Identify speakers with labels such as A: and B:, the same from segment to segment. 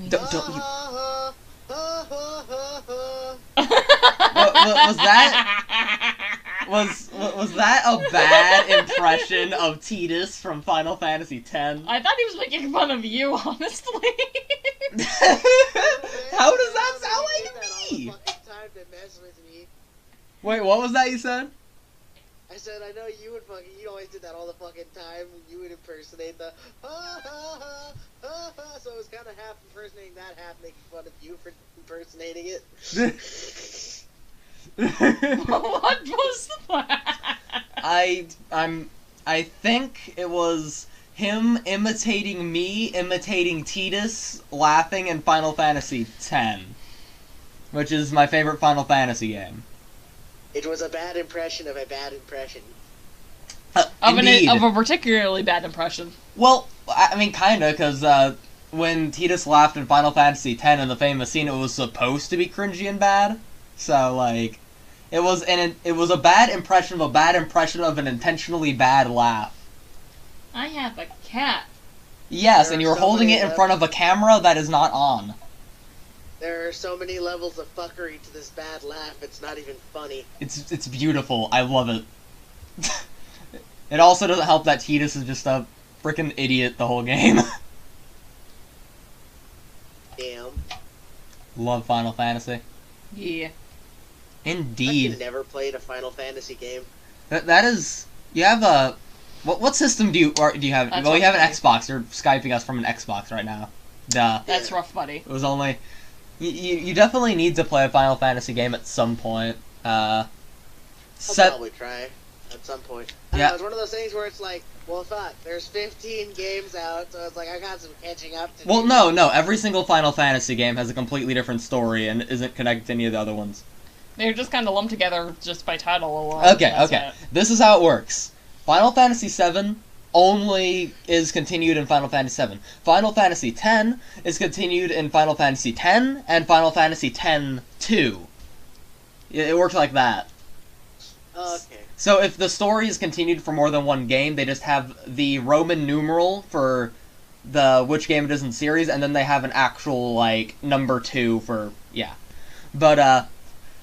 A: Don't you... was that... Was that a bad impression of Tidus from Final Fantasy X?
B: I thought he was making fun of you, honestly.
A: How does that sound like me? Wait, what was that you said?
C: I said, I know you would you always did that all the fucking time when you would impersonate the so it was kind of half impersonating that, half making fun of you for impersonating it.
B: What was that?
A: I think it was him imitating me, imitating Tidus, laughing in Final Fantasy X, which is my favorite Final Fantasy game.
C: It was a bad impression of a bad impression.
B: Of a particularly bad impression.
A: Well, I mean, kinda, because when Tidus laughed in Final Fantasy X in the famous scene, it was supposed to be cringy and bad. So, like, it was a bad impression of an intentionally bad laugh.
B: I have a cat.
A: Yes, and you were holding it in front of a camera that is not on.
C: There are so many levels of fuckery to this bad laugh, it's not even funny.
A: It's beautiful. I love it. It also doesn't help that Tidus is just a freaking idiot the whole game.
C: Damn.
A: Love Final Fantasy.
B: Yeah.
A: Indeed.
C: I've never played a Final Fantasy game.
A: That is... You have a... What system do you have?
B: That's
A: well, you have an
B: buddy.
A: Xbox. You're Skyping us from an Xbox right now. Duh.
B: That's rough, buddy.
A: It was only... You definitely need to play a Final Fantasy game at some point.
C: I'll probably try at some point. I don't know, it's one of those things where it's like, well, fuck, there's 15 games out, so it's like, I got some catching up to do.
A: Well, no. Every single Final Fantasy game has a completely different story and isn't connected to any of the other ones.
B: They're just kind of lumped together just by title alone.
A: Okay. This is how it works. Final Fantasy VII only is continued in Final Fantasy VII. Final Fantasy X is continued in Final Fantasy X and Final Fantasy X-2. It works like that.
C: Okay.
A: So if the story is continued for more than one game, they just have the Roman numeral for which game it is in series, and then they have an actual, like, number 2 for, yeah. But,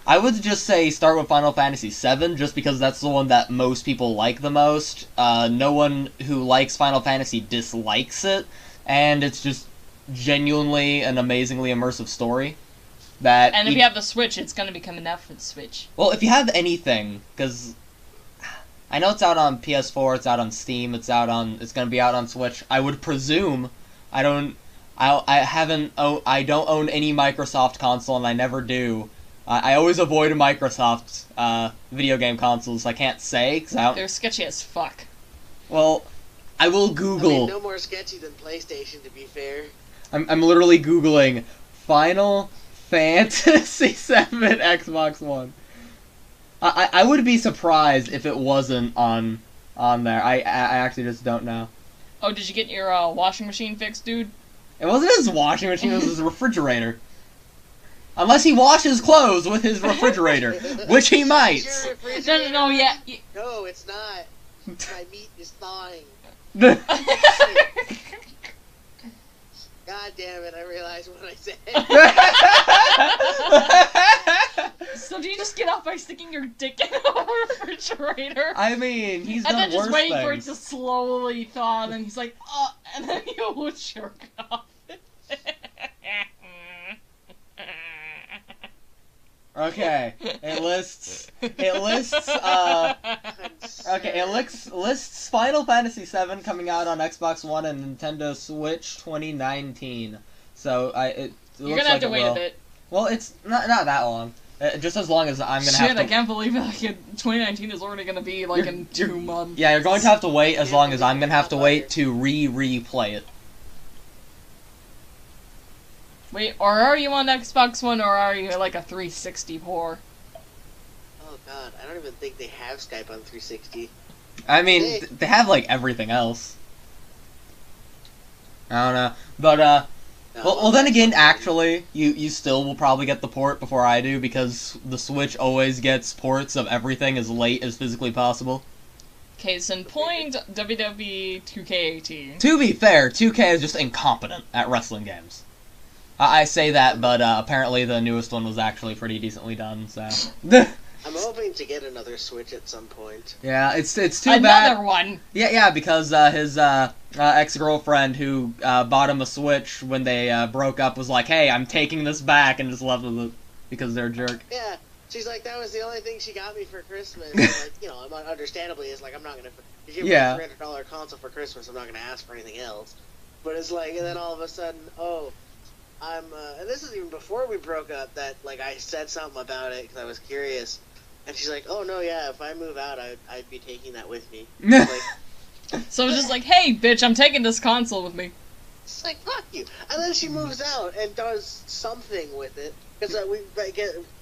A: I would just say start with Final Fantasy VII, just because that's the one that most people like the most. No one who likes Final Fantasy dislikes it, and it's just genuinely an amazingly immersive story.
B: And if you have the Switch, it's going to become enough for the Switch.
A: Well, if you have anything, because I know it's out on PS4, it's out on Steam, it's going to be out on Switch. I would presume. I don't own any Microsoft console, and I never do. I always avoid Microsoft video game consoles. I can't say, because I don't...
B: They're sketchy as fuck.
A: Well, I will Google...
C: I mean, no more sketchy than PlayStation, to be fair.
A: I'm literally Googling Final Fantasy VII Xbox One. I would be surprised if it wasn't on there. I actually just don't know.
B: Oh, did you get your washing machine fixed, dude?
A: It wasn't his washing machine, it was his refrigerator. Unless he washes clothes with his refrigerator, which he might.
B: No, yeah.
C: No, it's not. My meat is thawing. God damn it, I realized what I said.
B: So do you just get off by sticking your dick in the refrigerator?
A: I mean, he's done
B: worse things. And then just waiting for it to
A: things.
B: slowly thaw, and then he's like, oh, and then you would jerk off.
A: Okay, it lists, lists Final Fantasy VII coming out on Xbox One and Nintendo Switch 2019. So, it
B: You're
A: looks
B: gonna have
A: like
B: to
A: it
B: wait
A: will.
B: a bit.
A: Well, it's not that long. Just as long as I'm gonna have to...
B: I can't believe it. 2019 is already gonna be, like, in 2 months.
A: Yeah, you're going to have to wait as long as I'm gonna have to wait to replay it.
B: Wait, or are you on Xbox One, or are you like a 360 poor?
C: Oh god, I don't even think they have Skype on 360.
A: I mean, they have, like, everything else. I don't know. But, No, well, then again, actually, you still will probably get the port before I do, because the Switch always gets ports of everything as late as physically possible.
B: Case in point, WWE 2K18.
A: To be fair, 2K is just incompetent at wrestling games. I say that, but apparently the newest one was actually pretty decently done, so...
C: I'm hoping to get another Switch at some point.
A: Yeah, it's too bad.
B: Another one!
A: Yeah, because his ex-girlfriend who bought him a Switch when they broke up was like, hey, I'm taking this back, and just left with it because they're a jerk.
C: Yeah, she's like, that was the only thing she got me for Christmas. And like, you know, understandably, it's like, I'm not going to... If you give me a $300 console for Christmas, I'm not going to ask for anything else. But it's like, and then all of a sudden, and this is even before we broke up, that, like, I said something about it because I was curious. And she's like, oh, no, yeah, if I move out, I'd be taking that with me. Like,
B: so it's just like, hey, bitch, I'm taking this console with me.
C: It's like, fuck you. And then she moves out and does something with it. Because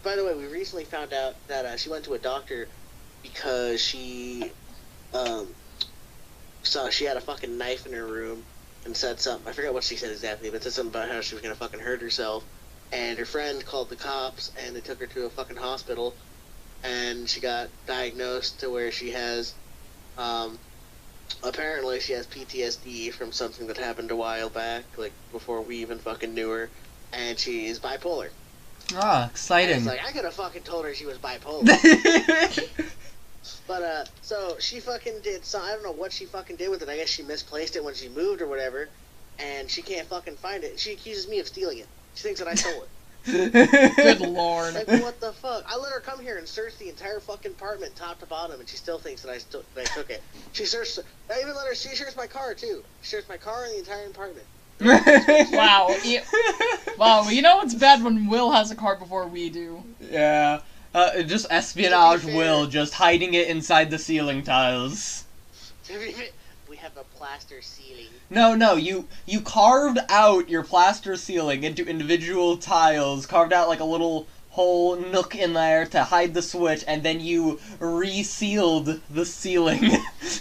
C: by the way, we recently found out that she went to a doctor because she saw she had a fucking knife in her room and said something. I forget what she said exactly, but said something about how she was going to fucking hurt herself. And her friend called the cops, and they took her to a fucking hospital. And she got diagnosed to where she has, apparently she has PTSD from something that happened a while back, like, before we even fucking knew her, and she is bipolar.
A: Ah, exciting.
C: And it's like, I could've fucking told her she was bipolar. But, so, she fucking did I don't know what she fucking did with it. I guess she misplaced it when she moved or whatever, and she can't fucking find it. She accuses me of stealing it. She thinks that I stole it.
B: Good lord.
C: Like, what the fuck? I let her come here and search the entire fucking apartment, top to bottom, and she still thinks that I took it. She searched. I even let her. She searched my car too. She searched my car and the entire apartment.
B: Wow. Wow. You know it's bad when Will has a car before we do.
A: Yeah. Just espionage Will, just hiding it inside the ceiling tiles.
C: We have a plaster ceiling.
A: No, you carved out your plaster ceiling into individual tiles, carved out like a little whole nook in there to hide the Switch, and then you resealed the ceiling.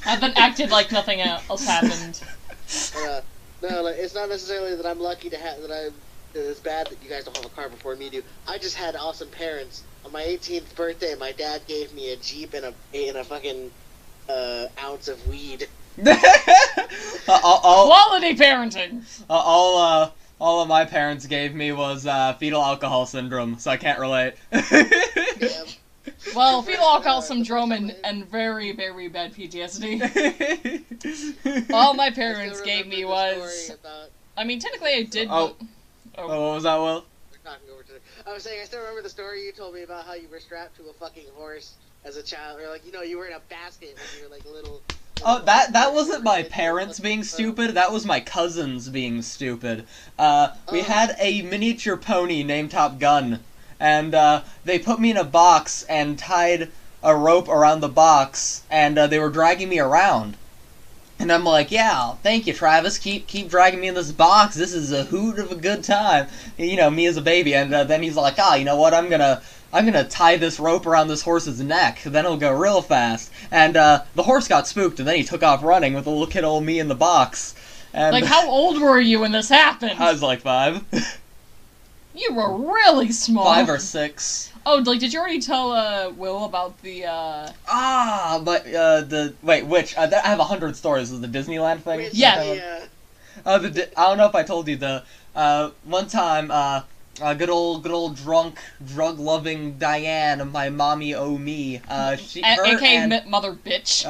B: And then acted like nothing else happened.
C: No, like, it's not necessarily that I'm lucky to have that it's bad that you guys don't have a car before me do. I just had awesome parents. On my 18th birthday, my dad gave me a Jeep and a fucking ounce of weed.
B: Quality parenting.
A: All of my parents gave me was fetal alcohol syndrome, so I can't relate.
C: Yeah.
B: Well, fetal alcohol syndrome and very, very bad PTSD. All my parents gave me was... I mean, technically I did...
A: Oh, what was that, Will?
C: I was saying, I still remember the story you told me about how you were strapped to a fucking horse as a child, or like, you know, you were in a basket when you were like little...
A: Oh, that wasn't my parents being stupid, that was my cousins being stupid. We had a miniature pony named Top Gun, and they put me in a box and tied a rope around the box, and they were dragging me around. And I'm like, yeah, thank you, Travis, keep dragging me in this box, this is a hoot of a good time. You know, me as a baby, and then he's like, you know what, I'm gonna tie this rope around this horse's neck, then it'll go real fast. And the horse got spooked, and then he took off running with a little kid old me in the box. And
B: like, how old were you when this happened?
A: I was like 5.
B: You were really small.
A: 5 or 6.
B: Oh, like, did you already tell Will about the
A: Wait, which? I have 100 stories. Is the Disneyland thing?
B: Yeah.
A: I don't know if I told you one time, good old drug-loving Diane, my mommy me.
B: AKA mother bitch.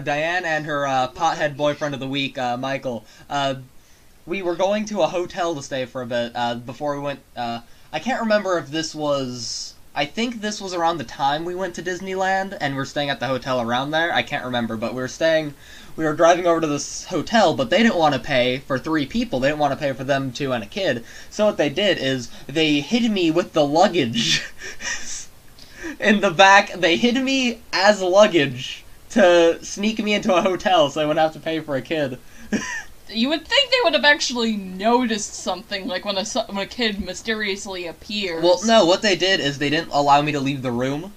A: Diane and her pothead boyfriend of the week, Michael. We were going to a hotel to stay for a bit before we went. I can't remember if this was... I think this was around the time we went to Disneyland, and we're staying at the hotel around there. I can't remember, but we were driving over to this hotel, but they didn't want to pay for 3 people. They didn't want to pay for them 2 and a kid. So what they did is, they hid me with the luggage. In the back, they hid me as luggage to sneak me into a hotel so I wouldn't have to pay for a kid.
B: You would think they would have actually noticed something, like when a kid mysteriously appears.
A: Well, no, what they did is they didn't allow me to leave the room,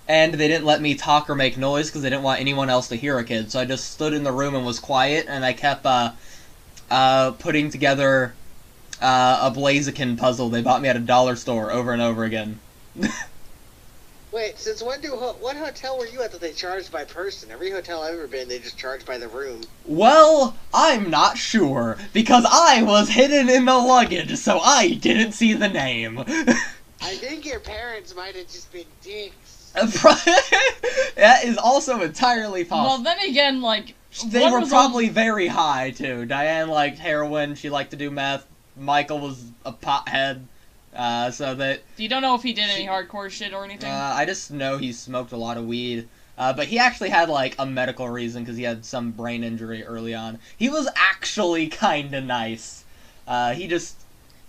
A: and they didn't let me talk or make noise because they didn't want anyone else to hear a kid, so I just stood in the room and was quiet, and I kept putting together a Blaziken puzzle they bought me at a dollar store over and over again.
C: Wait, since when what hotel were you at that they charged by person? Every hotel I've ever been, they just charge by the room.
A: Well, I'm not sure, because I was hidden in the luggage, so I didn't see the name.
C: I think your parents might have just been dicks.
A: That is also entirely possible.
B: Well, then again, like...
A: They were probably very high, too. Diane liked heroin, she liked to do meth, Michael was a pothead. So that...
B: You don't know if he did any hardcore shit or anything?
A: I just know he smoked a lot of weed. But he actually had, like, a medical reason, because he had some brain injury early on. He was actually kinda nice. He just...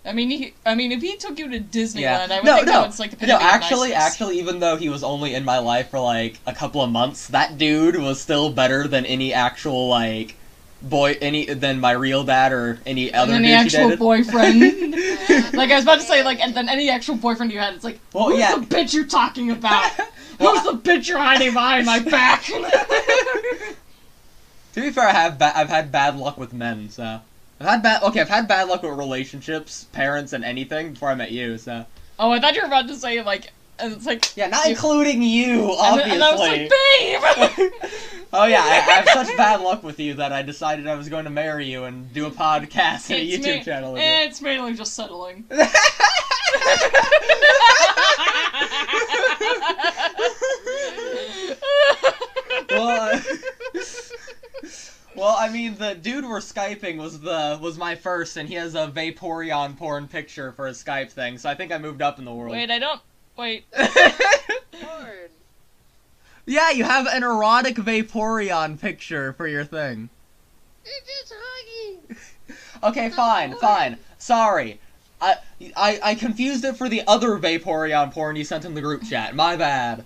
B: I mean, if he took you to Disneyland, I would think that was, like, the
A: No, actually, even though he was only in my life for, like, a couple of months, that dude was still better than any actual, like... than my real dad or any other dude.
B: Any actual boyfriend. Like, I was about to say, like, and then any actual boyfriend you had, it's like,
A: well,
B: who's the bitch you're talking about? Who's the bitch you're hiding behind my back?
A: To be fair, I've had bad luck with men, so... I've had bad luck with relationships, parents, and anything before I met you, so...
B: Oh, I thought you were about to say, like, and it's like...
A: Yeah, not including you, obviously.
B: And I was like, babe!
A: Oh yeah, I have such bad luck with you that I decided I was going to marry you and do a podcast and a YouTube channel with you.
B: It's mainly just settling.
A: Well, I mean, the dude we're Skyping was my first, and he has a Vaporeon porn picture for his Skype thing, so I think I moved up in the world.
B: Wait.
C: Porn.
A: Yeah, you have an erotic Vaporeon picture for your thing.
C: It's just hugging.
A: Okay, fine. Sorry. I confused it for the other Vaporeon porn you sent in the group chat. My bad.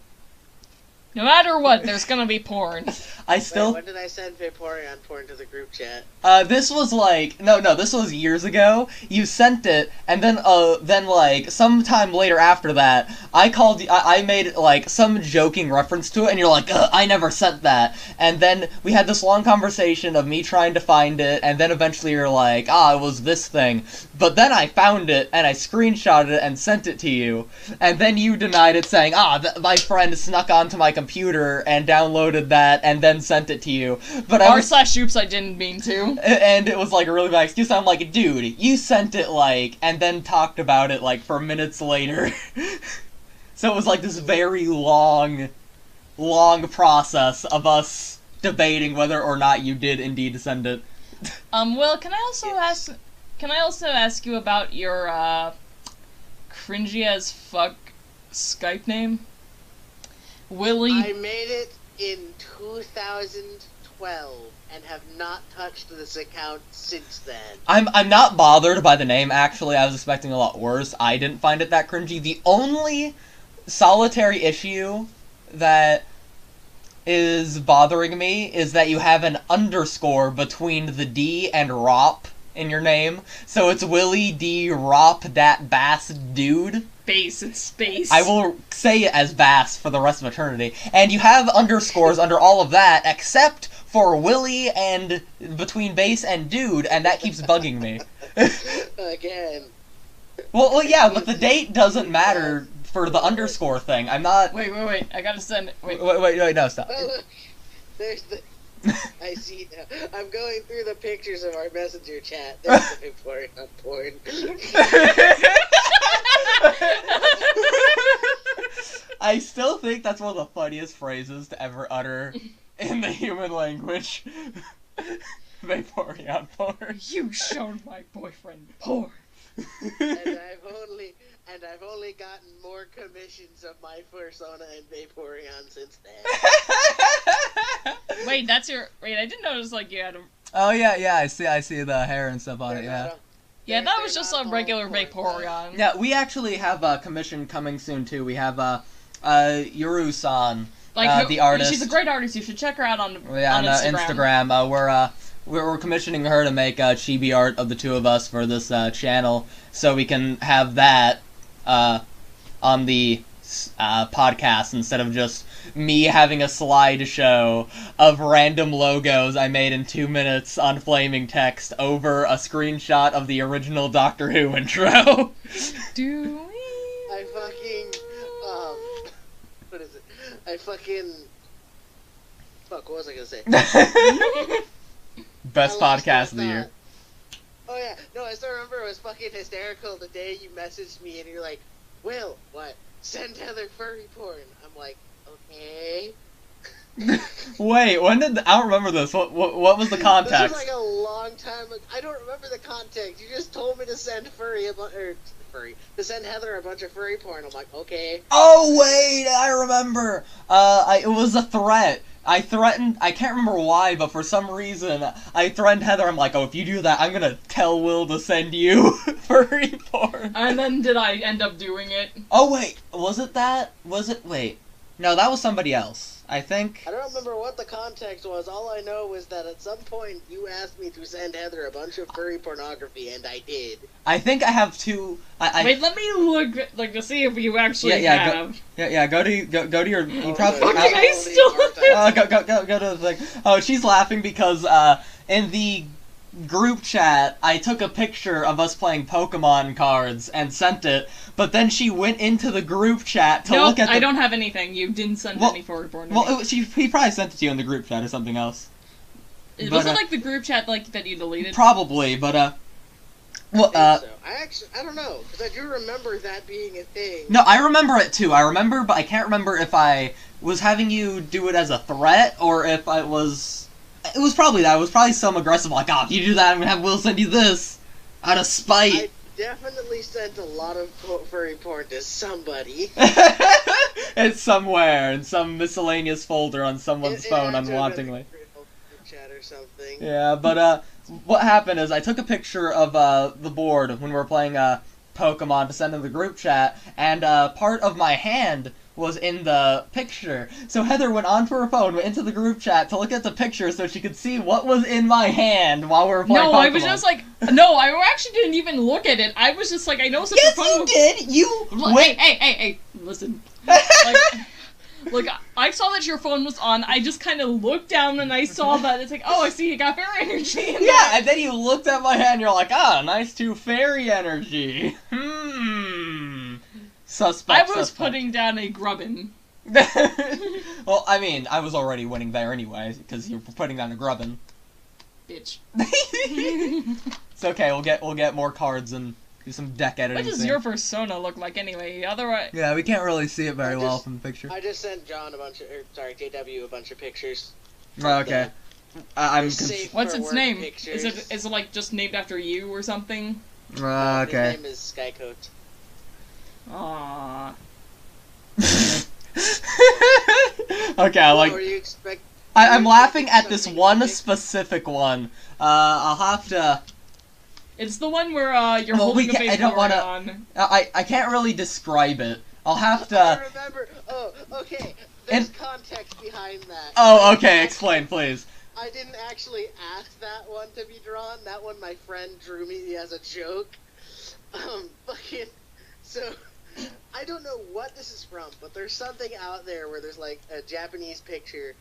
B: No matter what, there's gonna be porn.
C: Wait, when did I send Vaporeon porn to the group chat?
A: This was like... No, this was years ago. You sent it, and then like, sometime later after that, I made, like, some joking reference to it, and you're like, I never sent that. And then we had this long conversation of me trying to find it, and then eventually you're like, it was this thing. But then I found it, and I screenshotted it and sent it to you. And then you denied it, saying, my friend snuck onto my computer and downloaded that, and then sent it to you. But
B: r/oops, I didn't mean to.
A: And it was like a really bad excuse. I'm like, dude, you sent it like, and then talked about it like for minutes later. So it was like this very long process of us debating whether or not you did indeed send it.
B: Will, can I also ask you about your cringy as fuck Skype name? Willie.
C: I made it in 2012 and have not touched this account since then.
A: I'm not bothered by the name, actually. I was expecting a lot worse. I didn't find it that cringy. The only solitary issue that is bothering me is that you have an underscore between the D and ROP in your name. So it's Willie D. ROP Dat Bass Dude.
B: It's space.
A: I will say it as Bass for the rest of eternity. And you have underscores under all of that, except for Willie and between base and dude, and that keeps bugging me.
C: Again.
A: Well, yeah, but the date doesn't matter for the underscore thing. I'm not...
B: Wait, I gotta send it. Wait,
A: no, stop.
C: Oh, look. There's the... I see now. I'm going through the pictures of our messenger chat. There's the Vaporeon porn.
A: I still think that's one of the funniest phrases to ever utter in the human language. Vaporeon porn.
B: You showed my boyfriend porn.
C: And I've only gotten more commissions of my Fursona and Vaporeon since then.
B: Wait, I didn't notice like you had a...
A: Oh yeah, I see the hair and stuff on it, yeah.
B: Yeah, that was just a regular Vaporeon.
A: Yeah, we actually have a commission coming soon too. We have yirusann, the artist.
B: She's a great artist. You should check her out on
A: Instagram. We're commissioning her to make chibi art of the two of us for this channel, so we can have that on the podcast instead of just me having a slideshow of random logos I made in 2 minutes on flaming text over a screenshot of the original Doctor Who intro.
C: I fucking, what is it? Fuck, what was I gonna say?
A: Best podcast of the year.
C: Oh yeah, no, I still remember it was fucking hysterical the day you messaged me and you're like, Will, what? Send Heather furry porn. I'm like, okay.
A: Wait, when did I don't remember this. What was the context?
C: This was like a long time ago. I don't remember the context. You just told me to send to send Heather a bunch of furry porn. I'm like, okay.
A: Oh wait, I remember. It was a threat. I threatened. I can't remember why, but for some reason, I threatened Heather. I'm like, oh, if you do that, I'm gonna tell Will to send you furry porn.
B: And then did I end up doing it?
A: Oh wait, was it that? Was it? Wait, no, that was somebody else. I think.
C: I don't remember what the context was. All I know was that at some point you asked me to send Heather a bunch of furry pornography, and I did.
A: I think I have two.
B: Wait, let me look to see if you actually have.
A: Go to your. You probably.
B: I still.
A: Go to the thing. Oh, she's laughing because in the group chat I took a picture of us playing Pokemon cards and sent it, but then she went into the group chat to look at.
B: I don't have anything. You didn't send any forward porn.
A: Well, he probably sent it to you in the group chat or something else.
B: Was it like the group chat that you deleted?
A: Probably, but
C: I don't know, because I do remember that being a thing.
A: No, I remember it too. I remember, but I can't remember if I was having you do it as a threat or if I was. It was probably that. It was probably some aggressive, like, oh, if you do that, I'm gonna have Will send you this out of spite.
C: I definitely sent a lot of furry porn to somebody.
A: It's somewhere in some miscellaneous folder on someone's phone, unwantingly.
C: Chat or something.
A: Yeah, but what happened is I took a picture of the board when we were playing Pokemon to send in the group chat, and part of my hand was in the picture. So Heather went onto her phone, went into the group chat to look at the picture so she could see what was in my hand while we were playing Pokemon.
B: I was just like, no, I actually didn't even look at it. I was just like, I know such a phone.
A: Yes, you did! Wait.
B: Hey, listen. Like, I saw that your phone was on, I just kind of looked down and I saw that, it's like, oh, I see you got fairy energy in there.
A: And then you looked at my hand and you're like, ah, nice to fairy energy. Suspect.
B: I was putting down a grubbin.
A: Well, I mean, I was already winning there anyway, because you're putting down a grubbin.
B: Bitch.
A: It's okay, we'll get more cards and do some deck editing.
B: What does your Fursona look like anyway? Otherwise.
A: Yeah, we can't really see it very well from the picture.
C: I just sent John JW a bunch of pictures.
A: Oh, okay.
B: What's its name?
C: Pictures.
B: Is it like just named after you or something?
A: Okay.
C: His name is Skycoat.
B: Aww.
A: Okay, I like. I'm laughing at this one specific one. I'll have to.
B: It's the one where you're holding a baseball
A: I don't wanna.
B: on.
A: I can't really describe it. I'll have to.
C: I remember. Oh, okay. There's context behind that.
A: Oh, okay. Explain, please.
C: I didn't actually ask that one to be drawn. That one my friend drew me as a joke. So. I don't know what this is from, but there's something out there where there's like a Japanese picture.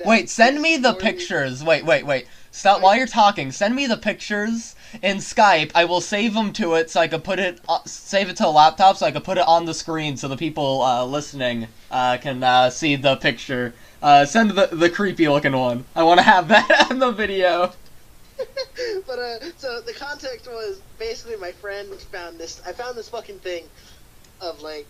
A: Wait, send me the pictures. Wait. Stop while you're talking. Send me the pictures in Skype. I will save them to it so I could put it, save it to a laptop so I could put it on the screen so the people listening can see the picture. Send the creepy looking one. I want to have that in the video.
C: But so the context was basically my friend found this. I found this fucking thing. Of like,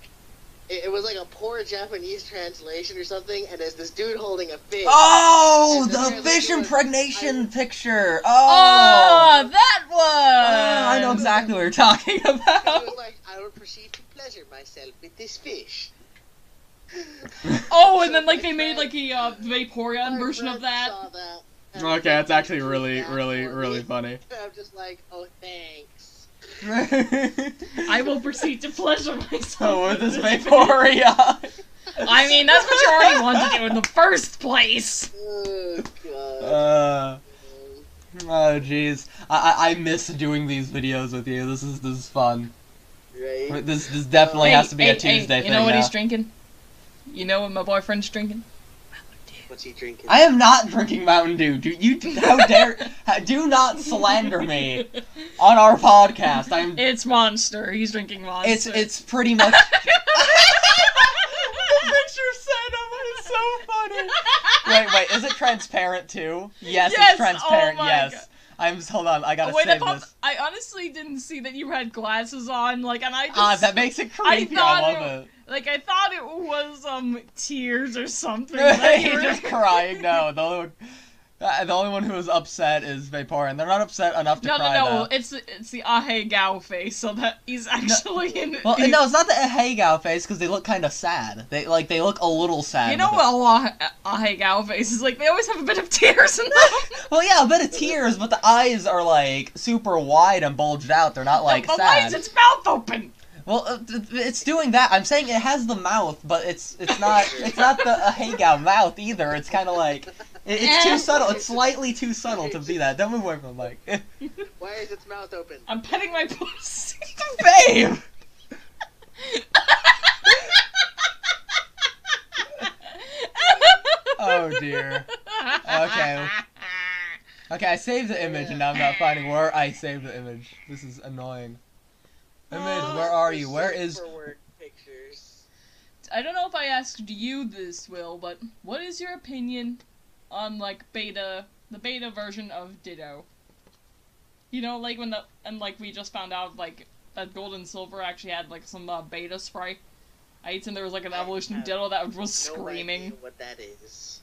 C: it was like a poor Japanese translation or something, and there's this dude holding a fish.
A: Oh, the fish impregnation picture.
B: Oh, that one.
A: I know exactly what you're talking about.
C: It was like, I will proceed to pleasure myself with this fish.
B: Oh, and then like they made like a Vaporeon version of that.
A: Okay, that's actually really funny.
C: I'm just like, oh, thanks.
B: I will proceed to pleasure myself.
A: Oh, with this Vaporeon.
B: I mean, that's what you already wanted to do in the first place.
C: Oh, God.
A: Oh, jeez. I miss doing these videos with you. This is fun.
C: Right?
A: This definitely has to be a Tuesday thing.
B: You know what
A: now.
B: he's drinking? You know what my boyfriend's drinking?
C: What's he drinking?
A: I am not drinking Mountain Dew. How dare? Do not slander me on our podcast.
B: It's Monster. He's drinking Monster.
A: It's pretty much. The picture set of it is so funny. Wait, is it transparent too? Yes, it's transparent.
B: Oh my
A: yes.
B: God.
A: Hold on. I gotta
B: Wait,
A: save this.
B: I honestly didn't see that you had glasses on. Like, and I just.
A: That makes it creepy. I love it.
B: Like, I thought it was tears or something.
A: He's just crying. No, the only one who is upset is Vaporeon. They're not upset enough to cry.
B: No. It's the Ahe Gao face, so that he's actually in.
A: Well, no, it's not the Hey Gao face because they look kind of sad. They look a little sad.
B: You know what Ahe Gao face is like? They always have a bit of tears in them.
A: Well, yeah, a bit of tears, but the eyes are like super wide and bulged out. They're not like
B: but
A: sad.
B: why is its mouth open?
A: Well, it's doing that. I'm saying it has the mouth, but it's not the Hey Gao mouth either. It's kind of like it's too subtle. It's slightly too subtle to be that. Don't move away from the mic.
C: Why is its mouth open?
B: I'm petting my pussy.
A: Babe! Oh dear. Okay. Okay, I saved the image and now I'm not finding where I saved the image. This is annoying. Image, where are you? Where is...
C: Pictures.
B: I don't know if I asked you this, Will, but what is your opinion on, like, the beta version of Ditto? You know, like, we just found out, like, that Gold and Silver actually had, like, some, beta sprite. And there was, like, an evolution of Ditto that was screaming.
C: No idea what that is.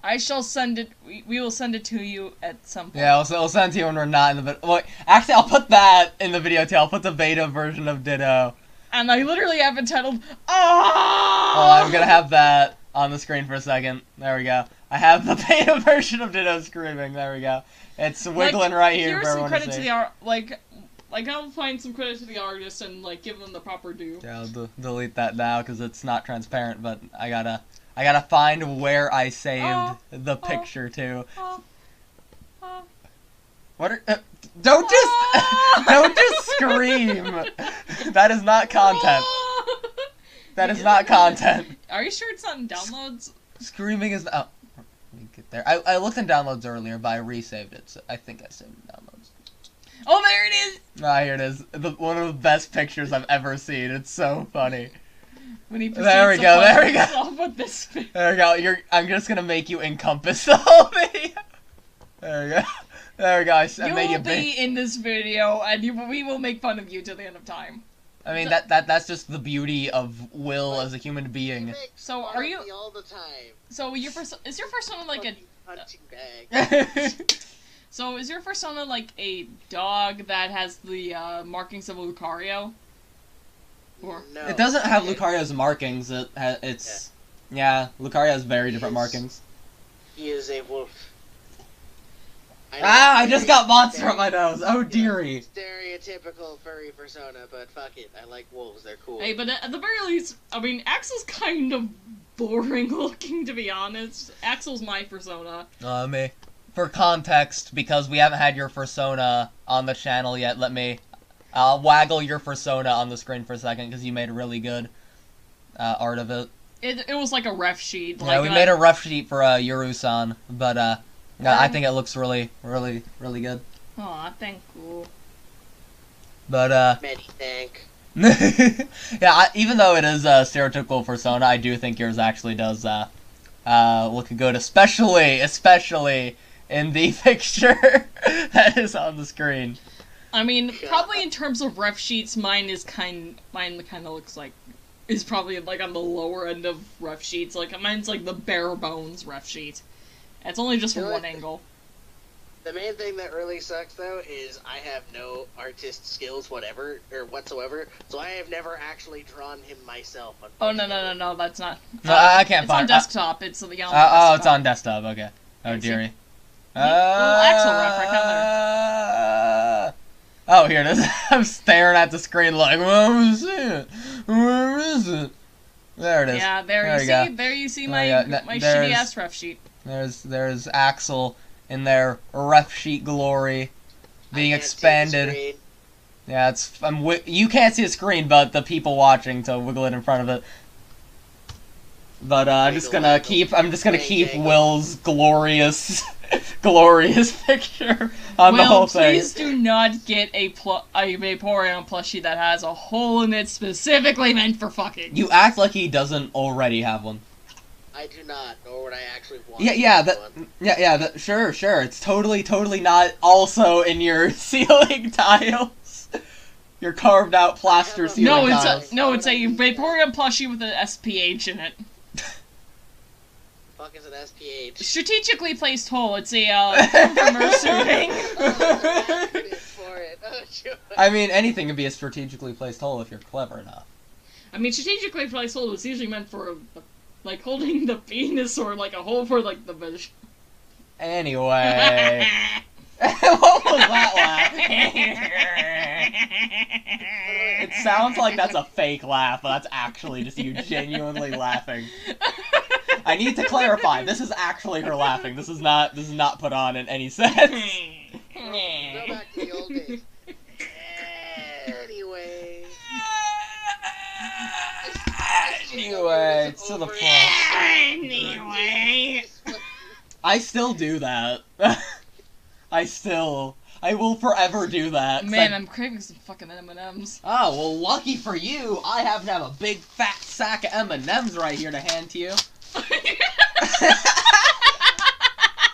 B: I shall send it, we will send it to you at some point.
A: Yeah, we'll send it to you when we're not in the video. Wait, actually, I'll put that in the video too. I'll put the beta version of Ditto.
B: And I literally have it titled,
A: Oh, I'm gonna have that on the screen for a second. There we go. I have the beta version of Ditto screaming. There we go. It's wiggling right here for everyone to see.
B: Here's some credit to the art, like I'll find some credit to the artist and, like, give them the proper due.
A: Yeah, I'll delete that now because it's not transparent, but I gotta find where I saved the picture to. What are... don't just scream! That is not content. That is not content.
B: Are you sure it's not in downloads?
A: Screaming is... Oh, let me get there. I looked in downloads earlier, but I resaved it, so I think I saved it in downloads.
B: Oh, there it is!
A: Ah, here it is. One of the best pictures I've ever seen. It's so funny.
B: When he
A: there we go. There we go.
B: With this
A: there we go. I'm just gonna make you encompass the whole video. There we go. There we go. I made you
B: be in this video, and we will make fun of you till the end of time.
A: I mean that's just the beauty of Will as a human being.
B: So are you
C: all the time?
B: So is your Fursona like a
C: punching bag?
B: So is your Fursona like a dog that has the markings of Lucario? Or
C: no.
A: It doesn't have Lucario's markings. Yeah, Lucario has very different markings.
C: He is a wolf.
A: I just got monster on my nose. Oh dearie.
C: Stereotypical furry persona, but fuck it. I like wolves. They're cool.
B: Hey, but at the very least, I mean, Axel's kind of boring looking, to be honest. Axel's my Fursona.
A: Me. For context, because we haven't had your Fursona on the channel yet, let me waggle your Fursona on the screen for a second, because you made a really good art of it.
B: It was like a ref sheet.
A: Yeah, we made a ref sheet for yirusann, but I think it looks really, really, really good.
B: Aw, thank you.
A: But
C: many thank.
A: yeah, even though it is a stereotypical Fursona, I do think yours actually does look good, especially in the picture that is on the screen.
B: I mean, probably in terms of ref sheets, mine kind of looks like is probably like on the lower end of ref sheets. Like mine's like the bare bones ref sheet. It's only just from one angle.
C: The main thing that really sucks though is I have no artist skills whatsoever, so I have never actually drawn him myself.
B: Oh no, that's not.
A: No, I can't find
B: it. It's on desktop. It's the
A: desktop. It's on desktop. Okay. Oh dearie.
B: Axel ref right down there.
A: Oh, here it is. I'm staring at the screen like, where is it? Where is it? There it is.
B: Yeah, there you see my shitty ass ref sheet.
A: There's Axel in their ref sheet glory being expanded. Yeah, you can't see a screen, but the people watching to wiggle it in front of it. But I'm just gonna keep Will's glorious picture on the whole thing.
B: Please do not get a Vaporeon plushie that has a hole in it specifically meant for fucking.
A: You act like he doesn't already have one.
C: I do not, nor would I actually want.
A: Sure. It's totally not also in your ceiling tiles. Your carved out plaster ceiling tiles.
B: It's a Vaporeon plushie with an SPH in it.
C: Fuck is an SPH?
B: Strategically placed hole. It's a term for mercenary.
A: I mean, anything can be a strategically placed hole if you're clever enough.
B: I mean, strategically placed hole is usually meant for, like, holding the penis or, like, a hole for, like, the veg.
A: Anyway. What was that laugh? It sounds like that's a fake laugh, but that's actually just you genuinely laughing. I need to clarify, this is actually her laughing. This is not put on in any sense.
C: Go back to the old days.
A: Anyway, to the point.
B: Anyway.
A: I still do that. I will forever do that.
B: Man, I'm craving some fucking M&Ms.
A: Oh, well, lucky for you, I happen to have a big fat sack of M&Ms right here to hand to you.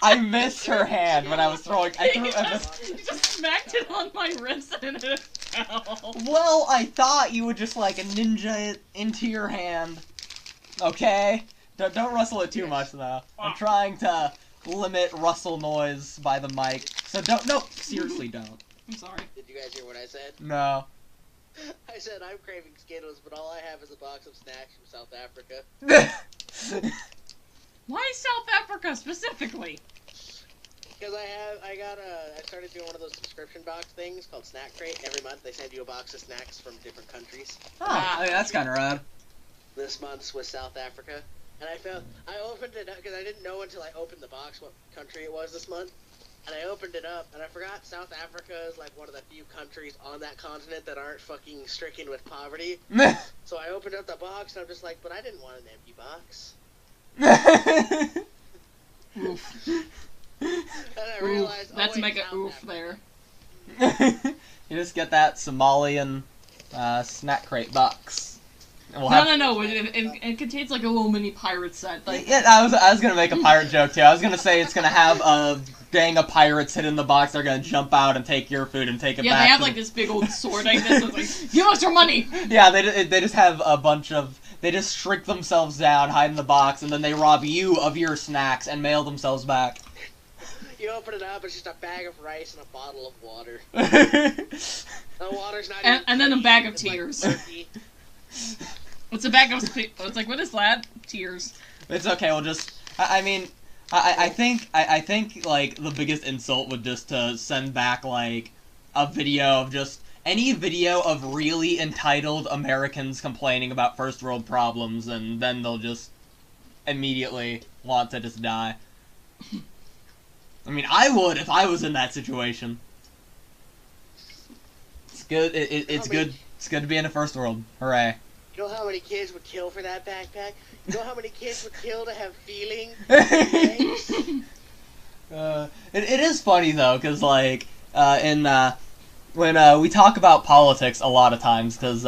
A: I missed her hand when I was throwing.
B: You just smacked it on my wrist and it fell.
A: Well, I thought you would just like ninja it into your hand. Okay? Don't rustle it too much though. I'm trying to limit rustle noise by the mic. So seriously don't.
B: I'm sorry.
C: Did you guys hear what I said?
A: No.
C: I said I'm craving Skittles, but all I have is a box of snacks from South Africa.
B: Why South Africa specifically?
C: Because I started doing one of those subscription box things called Snack Crate. Every month they send you a box of snacks from different countries.
A: Oh, that's kind of rad.
C: This month's was South Africa, and I opened it up because I didn't know until I opened the box what country it was this month. And I opened it up, and I forgot South Africa is like one of the few countries on that continent that aren't fucking stricken with poverty. So I opened up the box, and I'm just like, but I didn't want an empty box.
B: Oof.
C: And I realized,
B: let's make an
C: South
B: oof
C: Africa.
B: there.
A: You just get that Somalian snack crate box.
B: No. It contains like a little mini pirate set. Like...
A: Yeah, I was gonna make a pirate joke too. I was gonna say it's gonna have a gang of pirates hit in the box. They're gonna jump out and take your food and take it back.
B: Yeah, they have like this big old sword like this. It's like, give us your money.
A: Yeah, they just have a bunch of. They just shrink themselves down, hide in the box, and then they rob you of your snacks and mail themselves back.
C: You open it up, it's just a bag of rice and a bottle of water. The water's not even
B: and then a bag of tears.
C: Like
B: It's a bag of... It's like, what is that? Tears.
A: It's okay, we'll just... I think, like, the biggest insult would just to send back, like, a video of just... Any video of really entitled Americans complaining about first world problems, and then they'll just immediately want to just die. I mean, I would if I was in that situation. It's good, it's good to be in the first world. Hooray.
C: You know how many kids would kill for that backpack? You know how many kids would kill to have feeling?
A: It is funny though, because like when we talk about politics a lot of times, because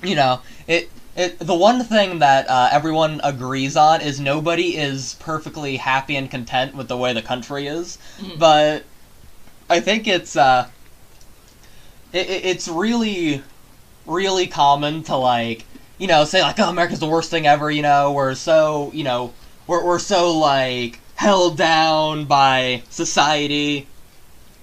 A: you know the one thing that everyone agrees on is nobody is perfectly happy and content with the way the country is, but I think it's really common to, like, you know, say, like, oh, America's the worst thing ever, you know, we're so, you know, we're so, like, held down by society,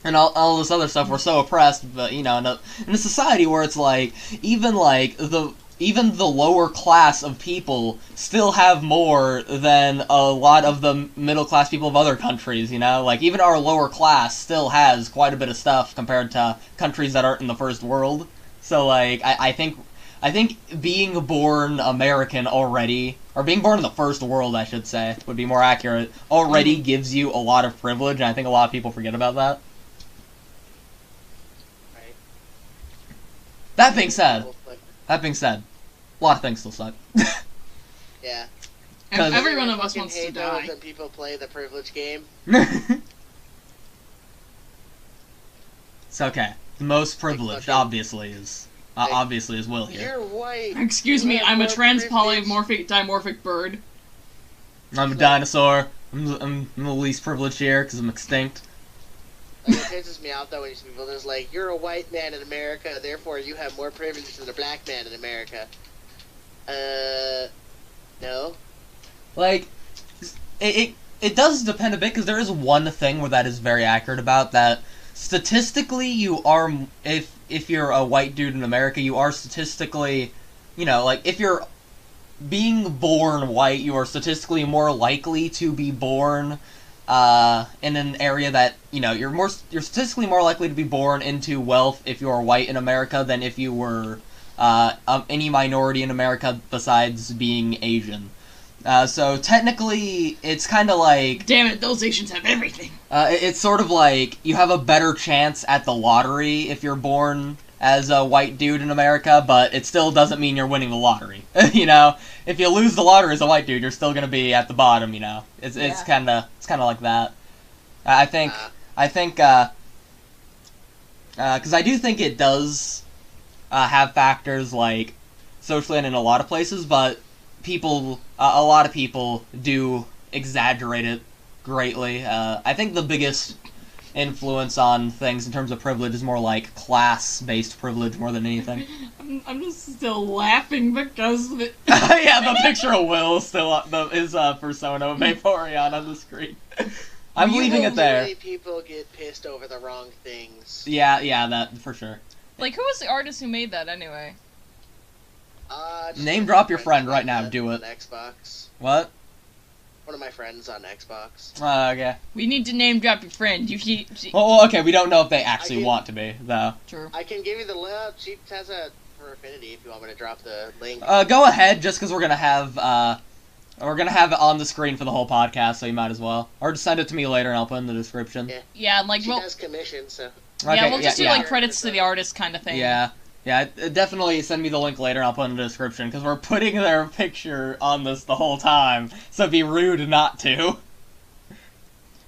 A: and all this other stuff, we're so oppressed, but, you know, in a society where it's, like, even the lower class of people still have more than a lot of the middle class people of other countries, you know? Like, even our lower class still has quite a bit of stuff compared to countries that aren't in the first world. So, like, I think being born American already, or being born in the first world, I should say, would be more accurate, already gives you a lot of privilege, and I think a lot of people forget about that.
C: Right.
A: That being said, a lot of things still suck.
C: Yeah.
B: And every one of us wants to
C: hate
B: die.
C: when people play the privilege game.
A: It's okay. The most privileged, obviously, is Will here.
C: You're white.
B: Excuse me, I'm a trans polymorphic dimorphic bird.
A: I'm a dinosaur. I'm the least privileged here because I'm extinct.
C: Like, it pisses me off though when you see people just like, you're a white man in America, therefore you have more privilege than a black man in America. No. Like,
A: it does depend a bit, because there is one thing where that is very accurate about, that statistically you are, if you're a white dude in America, you are statistically, you know, like, if you're being born white, you are statistically more likely to be born in an area that, you know, you're statistically more likely to be born into wealth if you're white in America than if you were any minority in America besides being Asian. So technically, it's kind of like...
B: Damn it, those Asians have everything!
A: It's sort of like, you have a better chance at the lottery if you're born as a white dude in America, but it still doesn't mean you're winning the lottery. You know? If you lose the lottery as a white dude, you're still gonna be at the bottom, you know? It's kinda like that. I think, because I do think it does have factors like socially and in a lot of places, but a lot of people do exaggerate it greatly. I think the biggest influence on things in terms of privilege is more like class-based privilege more than anything.
B: I'm just still laughing because of it.
A: Yeah, the picture of Will still is Fursona of Vaporeon on the screen. I'm leaving it there.
C: Usually people get pissed over the wrong things.
A: Yeah, that for sure.
B: Like, who was the artist who made that anyway?
A: Name drop your friend right now. Do it.
C: On Xbox.
A: What?
C: One of my friends on Xbox.
A: Okay.
B: We need to name drop your friend.
A: Well, okay, we don't know if they actually want to be, though.
B: True.
C: I can give you the link. She has a for Affinity if you want me to drop the link.
A: Go ahead, just because we're gonna have it on the screen for the whole podcast, so you might as well. Or just send it to me later, and I'll put it in the description.
B: Yeah, and like
C: she does commission, so.
A: Okay,
B: yeah, we'll just do like credits to the artist kind of thing.
A: Yeah. Yeah, definitely send me the link later and I'll put it in the description, because we're putting their picture on this the whole time, so it'd be rude not to.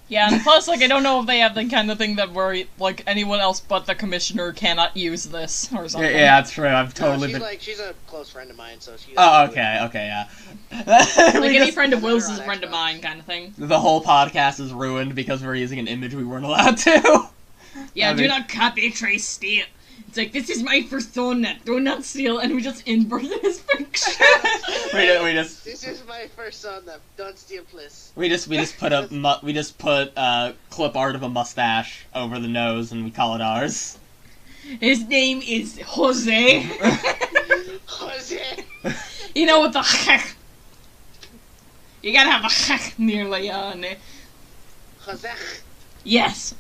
B: Yeah, and plus, like, I don't know if they have the kind of thing that where, like, anyone else but the commissioner cannot use this, or something.
A: Yeah, that's true, I've totally been...
C: she's a close friend of mine, so she...
A: Oh, okay, yeah.
B: Like, any friend of Will's is a friend of mine, kind of thing.
A: The whole podcast is ruined because we're using an image we weren't allowed to.
B: Yeah, do not copy, trace, steal. It's like, this is my Fursona, do not steal, and we just inverted his picture.
A: we just.
C: This is my Fursona, don't steal, please.
A: We just put clip art of a mustache over the nose, and we call it ours.
B: His name is Jose.
C: Jose.
B: You know what the heck? You gotta have a heck nearly on it.
C: Jose.
B: Yes.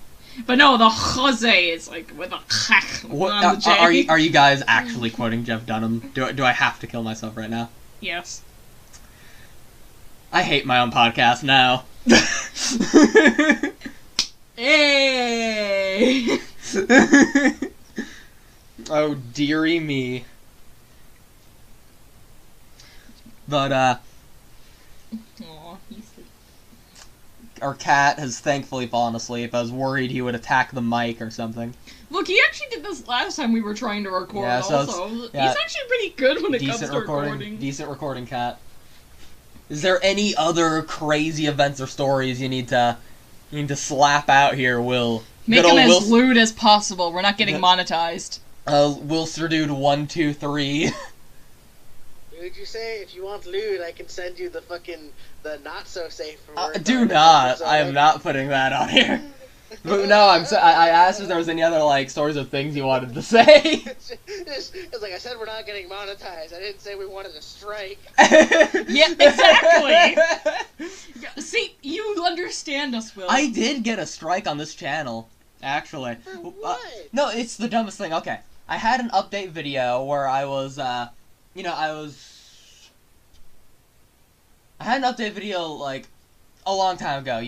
B: But no, the Jose is like with a heck on the J.
A: Are you guys actually quoting Jeff Dunham? Do I have to kill myself right now?
B: Yes.
A: I hate my own podcast now.
B: Hey!
A: Oh, dearie me. But,
B: Aw,
A: our cat has thankfully fallen asleep. I was worried he would attack the mic or something.
B: Look, he actually did this last time we were trying to record,
A: yeah, so
B: also. Yeah. He's actually pretty good when it comes to recording.
A: Decent recording, cat. Is there any other crazy events or stories you need to slap out here, Will?
B: Make them as lewd as possible. We're not getting monetized.
A: Will Sirdude 123.
C: Would you say if you want lewd, I can send you the not so safe for work?
A: Do not. I am not putting that on here. But no, I asked if there was any other like stories of things you wanted to say.
C: It's like I said, we're not getting monetized. I didn't say we wanted to strike.
B: Yeah, exactly. See, you understand us, Will.
A: I did get a strike on this channel, actually.
C: For what?
A: No, it's the dumbest thing. Okay, I had an update video where I was, I had an update video like a long time ago.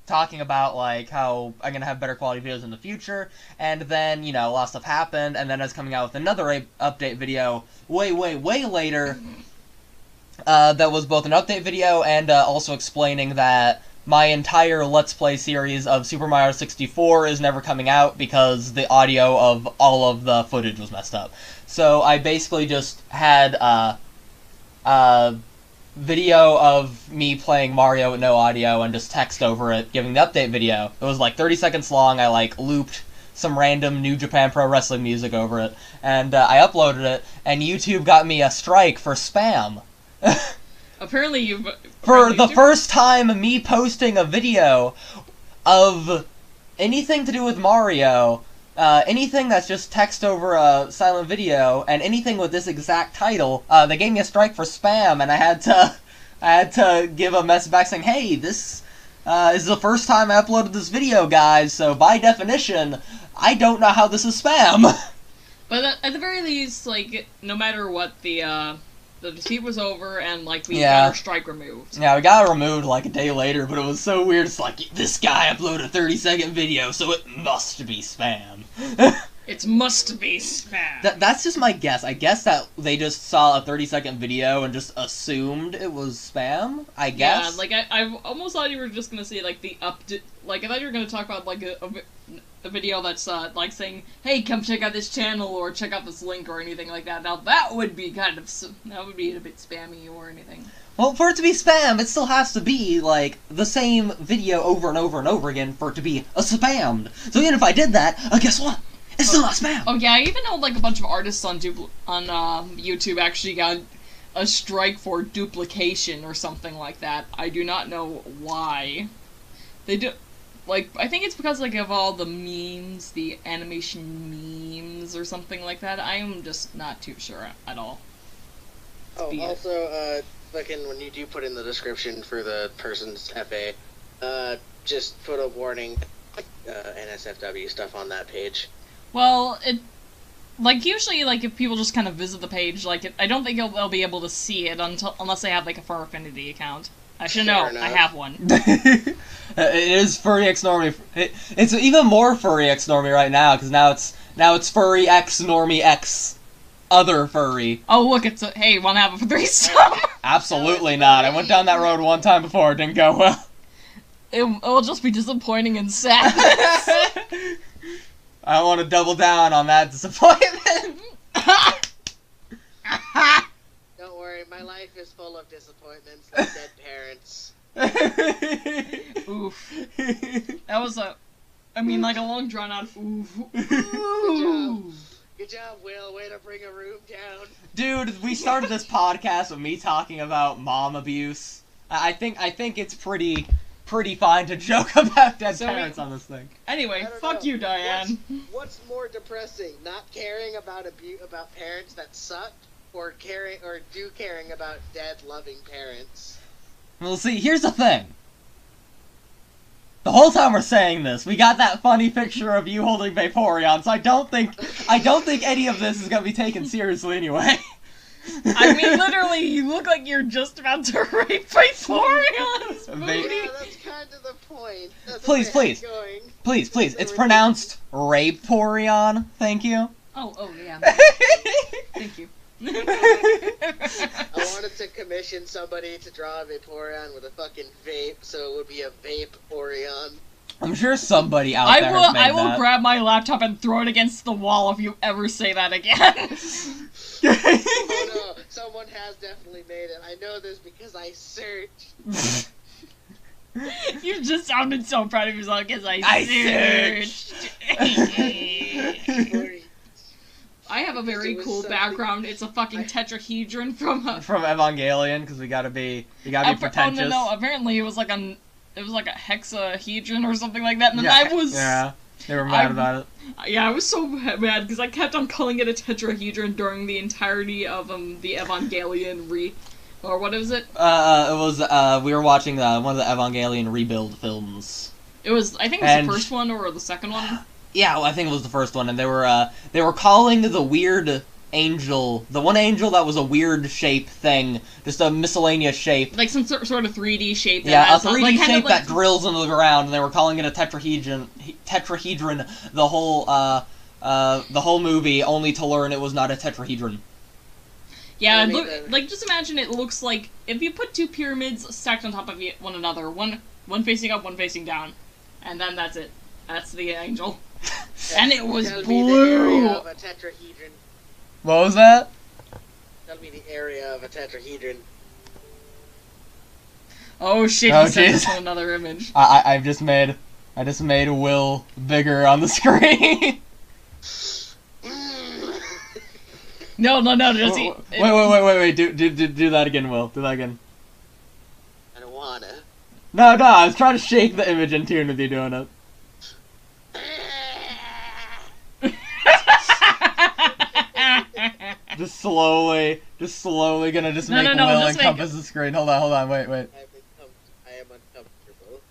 A: talking about, like, how I'm gonna have better quality videos in the future, and then, you know, a lot of stuff happened, and then I was coming out with another update video way later, that was both an update video and also explaining that my entire Let's Play series of Super Mario 64 is never coming out because the audio of all of the footage was messed up. So I basically just had video of me playing Mario with no audio and just text over it, giving the update video. It was like 30 seconds long. I like looped some random New Japan Pro Wrestling music over it, and I uploaded it, and YouTube got me a strike for spam.
B: Apparently you've...
A: For the first time, me posting a video of anything to do with Mario, anything that's just text over a silent video, and anything with this exact title, they gave me a strike for spam, and I had to give a message back saying, hey, this is the first time I uploaded this video, guys, so by definition, I don't know how this is spam.
B: But at the very least, like, no matter what, the dispute was over, and, like, we got our strike removed.
A: Yeah, we got it removed, like, a day later, but it was so weird. It's like, this guy uploaded a 30-second video, so it must be spam.
B: It must be spam.
A: That's just my guess. I guess that they just saw a 30-second video and just assumed it was spam, I guess.
B: Yeah, like, I almost thought you were just gonna say, like, the update... Like, I thought you were gonna talk about, like, a video that's, like, saying, hey, come check out this channel, or check out this link, or anything like that. Now, that would be kind of... That would be a bit spammy, or anything.
A: Well, for it to be spam, it still has to be, like, the same video over and over and over again for it to be a spammed. So even if I did that, guess what? It's still not spam!
B: Oh, yeah, I even know, like, a bunch of artists on YouTube actually got a strike for duplication or something like that. I do not know why. They do... Like, I think it's because, like, of all the memes, the animation memes or something like that. I'm just not too sure at all.
C: Oh, also, fucking, when you do put in the description for the person's FA, just put a warning, NSFW stuff on that page.
B: Well, like, usually, like, if people just kind of visit the page, like, I don't think they'll be able to see it unless they have, like, a Fur Affinity account. I should know. I have one.
A: It is Furry X Normie. It's even more Furry X Normie right now, because now it's Furry X Normie X Other Furry.
B: Oh, look, it's hey, wanna have a threesome?
A: Absolutely not. I went down that road one time before, it didn't go well.
B: It'll just be disappointing and sad.
A: I want to double down on that disappointment.
C: Don't worry, my life is full of disappointments like dead parents.
B: Oof. That was like a long drawn out oof.
C: Good job, Will. Way to bring a room down.
A: Dude, we started this podcast with me talking about mom abuse. I think it's pretty fine to joke about dead parents on this thing.
B: Anyway, fuck you, Diane.
C: What's more depressing? Not caring about parents that suck, or caring about dead loving parents?
A: Well, see, here's the thing. The whole time we're saying this, we got that funny picture of you holding Vaporeon, so I don't think any of this is gonna be taken seriously anyway.
B: I mean, literally, you look like you're just about to rape Vaporeon's booty.
C: Yeah, that's kind of the point.
A: Please, it's pronounced Rapeorion. Thank you.
B: Oh, yeah. Thank you.
C: I wanted to commission somebody to draw a Vaporeon with a fucking vape, so it would be a Vaporeon.
A: I'm sure somebody out there has made
B: I will
A: that.
B: grab my laptop and throw it against the wall if you ever say that again.
C: Oh no, someone has definitely made it. I know this because I searched.
B: You just sounded so proud of yourself because I searched. I have a very cool background. It's a fucking tetrahedron from
A: Evangelion, because we gotta be pretentious.
B: Oh no, apparently it was like a hexahedron or something like that, and then
A: they were mad about it.
B: Yeah, I was so mad because I kept on calling it a tetrahedron during the entirety of the Evangelion or what is it?
A: It was we were watching one of the Evangelion rebuild films.
B: I think it was the first one or the second one.
A: Yeah, well, I think it was the first one, and they were calling the weird angel, the one angel that was a weird shape thing, just a miscellaneous shape.
B: Like some sort of 3D shape.
A: Yeah, a 3D shape that drills into the ground, and they were calling it a tetrahedron. The whole movie, only to learn it was not a tetrahedron.
B: Yeah, like just imagine it looks like if you put two pyramids stacked on top of one another, one facing up, one facing down, and then that's it. That's the angel. And it was blue.
C: Of a tetrahedron.
A: What was that?
C: That'll be the area of a tetrahedron.
B: Oh shit! He sent us another image.
A: I just made Will bigger on the screen.
B: No. Just
A: wait. Do that again, Will. Do that again.
C: I don't wanna.
A: No. I was trying to shake the image in tune with you doing it. Just slowly gonna make Will encompass the screen. Hold on, wait.
C: I am uncomfortable.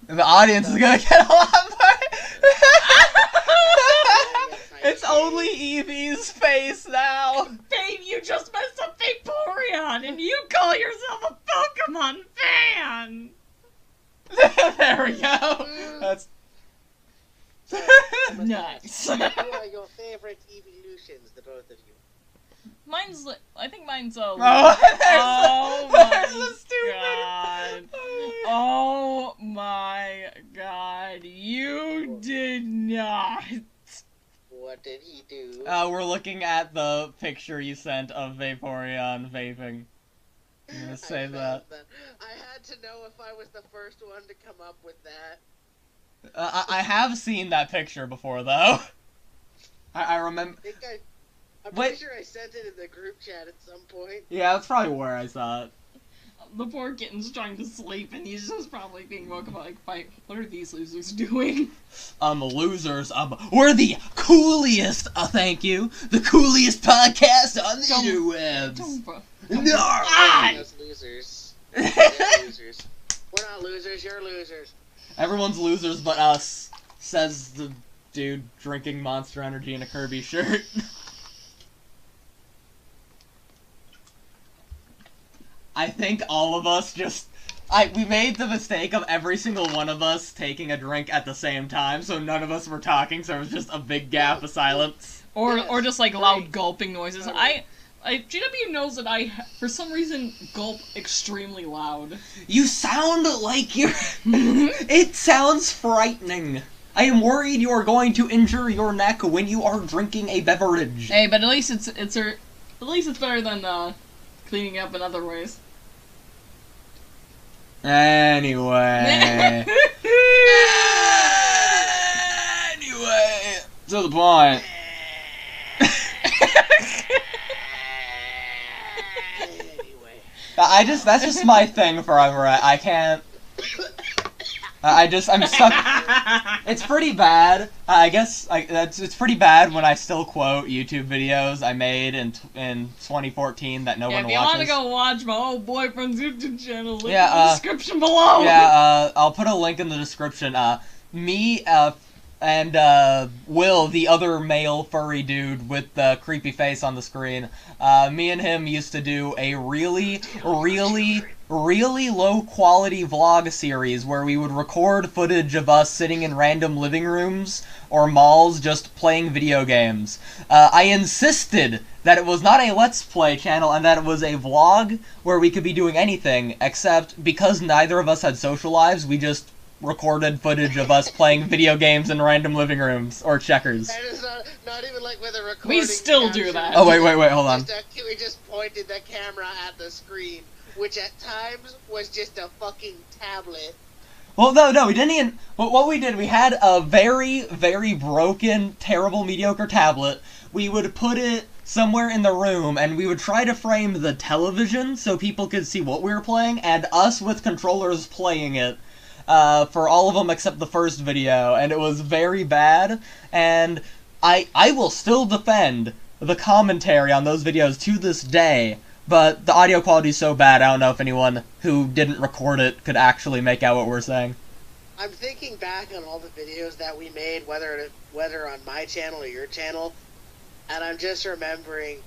A: The audience is gonna get a lot more. It's only Eevee's face now.
B: Babe, you just messed up Vaporeon, and you call yourself a Pokemon fan.
A: There we go. That's
B: nice.
C: Who are your favorite evolutions, the both of you?
B: I think mine's oh
A: my
B: god. Oh my god. You did not.
C: What did he do?
A: We're looking at the picture you sent of Vaporeon vaping. I'm gonna save that.
C: I had to know if I was the first one to come up with that.
A: I have seen that picture before, though. I remember.
C: I'm pretty sure I sent it in the group chat at some point.
A: Yeah, that's probably where I saw it.
B: The poor kitten's trying to sleep, and he's just probably being woken up like, what are these losers doing?
A: Losers, we're the coolest, thank you, the coolest podcast on the interwebs.
C: No! Losers. Losers. We're not losers, you're losers.
A: Everyone's losers but us, says the dude drinking Monster Energy in a Kirby shirt. I think all of us we made the mistake of every single one of us taking a drink at the same time, so none of us were talking, so it was just a big gap of silence.
B: Or just like loud gulping noises. GW knows that I, for some reason, gulp extremely loud.
A: You sound like you're... It sounds frightening. I am worried you are going to injure your neck when you are drinking a beverage.
B: Hey, but at least it's better than cleaning up in other ways.
A: Anyway. To the point. That's just my thing forever. I can't. I'm stuck. It's pretty bad. I guess it's pretty bad when I still quote YouTube videos I made in 2014 that no one watches.
B: If you want to go watch my old boyfriend's YouTube channel, link in the description below.
A: Yeah, I'll put a link in the description. Me, and Will, the other male furry dude with the creepy face on the screen, me and him used to do a really low quality vlog series where we would record footage of us sitting in random living rooms or malls just playing video games. I insisted that it was not a Let's Play channel and that it was a vlog where we could be doing anything, except because neither of us had social lives, we just recorded footage of us playing video games in random living rooms or checkers.
C: And it's not even like with a recording.
B: We still do that.
A: Oh wait, hold on.
C: We just pointed the camera at the screen, which at times was just a fucking tablet.
A: Well, no, we didn't even... What we did, we had a very, very broken, terrible, mediocre tablet. We would put it somewhere in the room, and we would try to frame the television so people could see what we were playing, and us with controllers playing it. For all of them except the first video, and it was very bad, and I will still defend the commentary on those videos to this day, but the audio quality is so bad, I don't know if anyone who didn't record it could actually make out what we're saying.
C: I'm thinking back on all the videos that we made, whether on my channel or your channel. and I'm just remembering,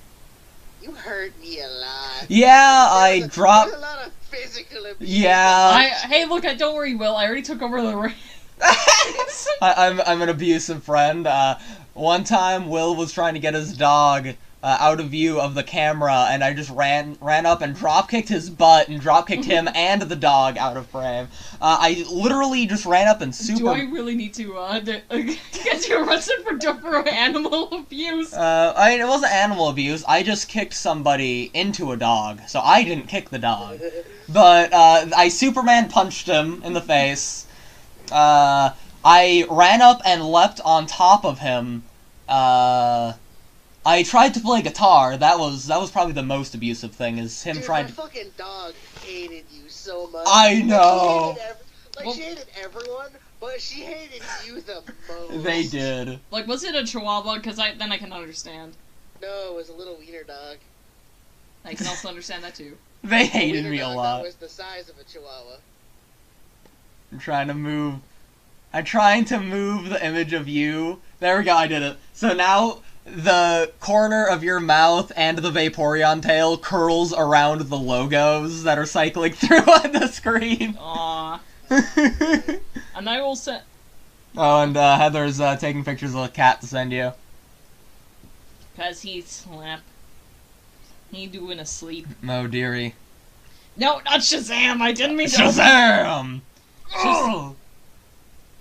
C: you hurt me a lot.
A: Yeah, I dropped...
C: There's a lot of physical abuse.
A: Yeah.
B: Hey, look, don't worry, Will. I already took over the reins.
A: I'm an abusive friend. One time, Will was trying to get his dog out of view of the camera, and I just ran up and drop-kicked his butt and drop-kicked him and the dog out of frame. I literally just ran up and super...
B: Do I really need to, get you arrested for animal abuse?
A: I mean, it wasn't animal abuse. I just kicked somebody into a dog, so I didn't kick the dog. But, I Superman punched him in the face. I ran up and leapt on top of him. I tried to play guitar. That was probably the most abusive thing, is him trying to...
C: My fucking dog hated you so much.
A: I know!
C: She hated everyone, but she hated you the most.
A: They did.
B: Like, was it a chihuahua? Because then I can understand.
C: No, it was a little wiener dog.
B: I can also understand that, too.
A: They hated me a lot.
C: That was the size of a chihuahua.
A: I'm trying to move the image of you. There we go, I did it. So now... the corner of your mouth and the Vaporeon tail curls around the logos that are cycling through on the screen.
B: Aww. And I will send...
A: Oh, and Heather's taking pictures of a cat to send you.
B: Cause he slept. He doing a sleep.
A: Oh, dearie.
B: No, not Shazam! I didn't mean to...
A: Shazam! Oh!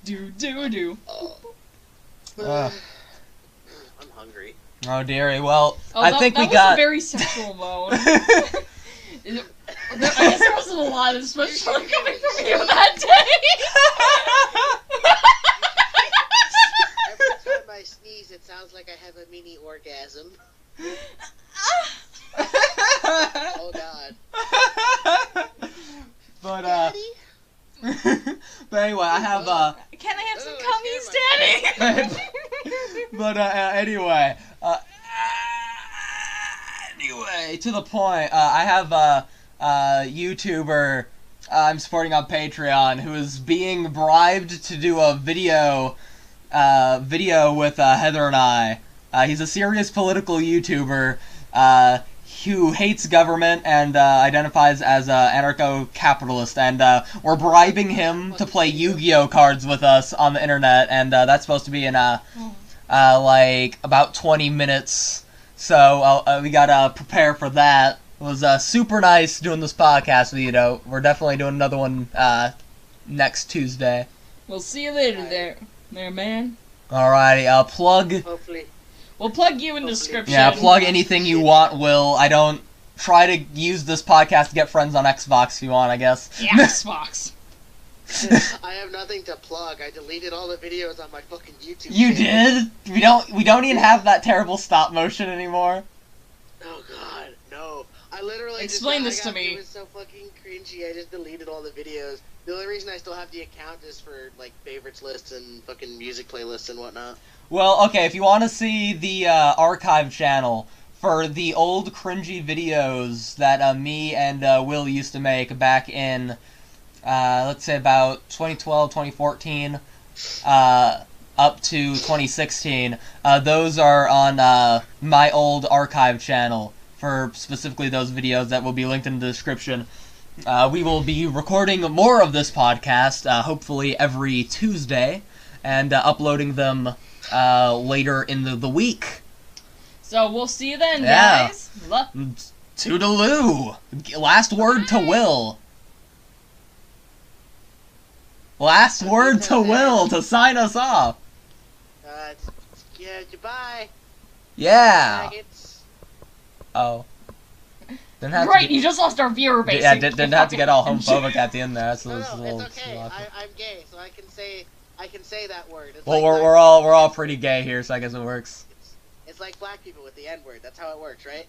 B: Do.
C: I'm hungry.
A: Oh, dearie. Well,
B: I think that was a very sexual moan. I guess there wasn't a lot, especially coming from you that day.
C: Every time I sneeze, it sounds like I have a mini orgasm. Oh God.
A: But
C: Daddy?
A: but anyway, I have
B: Can I have some cummies, Daddy?
A: But anyway, anyway, to the point. I have a YouTuber I'm supporting on Patreon who is being bribed to do a video with Heather and I. He's a serious political YouTuber who hates government and identifies as anarcho-capitalist, and we're bribing him to play Yu-Gi-Oh cards with us on the internet, and that's supposed to be in like about 20 minutes, so we gotta prepare for that. It was super nice doing this podcast with you, though. We're definitely doing another one next Tuesday.
B: We'll see you later there, man.
A: Alrighty, plug...
C: Hopefully.
B: We'll plug you in the description.
A: Yeah, plug anything you want, Will. I don't... Try to use this podcast to get friends on Xbox if you want, I guess.
B: Yeah, Xbox.
C: I have nothing to plug. I deleted all the videos on my fucking YouTube
A: You
C: channel.
A: did? We don't even have that terrible stop motion anymore.
C: Oh God, no. I literally
B: Explain this to me.
C: It was so fucking cringy. I just deleted all the videos. The only reason I still have the account is for like favorites lists and fucking music playlists and whatnot.
A: Well, okay, if you want to see the archive channel for the old cringy videos that me and Will used to make back in, let's say about 2012, 2014, up to 2016, those are on my old archive channel for specifically those videos that will be linked in the description. We will be recording more of this podcast, hopefully every Tuesday, and uploading them later in the week.
B: So we'll see you then, guys.
A: Toodaloo! Last word to Will. Last word to Will to sign us off.
C: Yeah, goodbye.
A: Yeah.
C: Faggots.
A: Oh. Didn't have
B: Right,
A: to
B: you just lost our viewer base.
A: Yeah, didn't have to get all homophobic at the end there. That's
C: No,
A: a little,
C: it's okay.
A: awkward.
C: I'm gay, so I can say that word. It's
A: Well,
C: like
A: we're all pretty gay here, so I guess it works.
C: It's like black people with the N-word. That's how it works, right?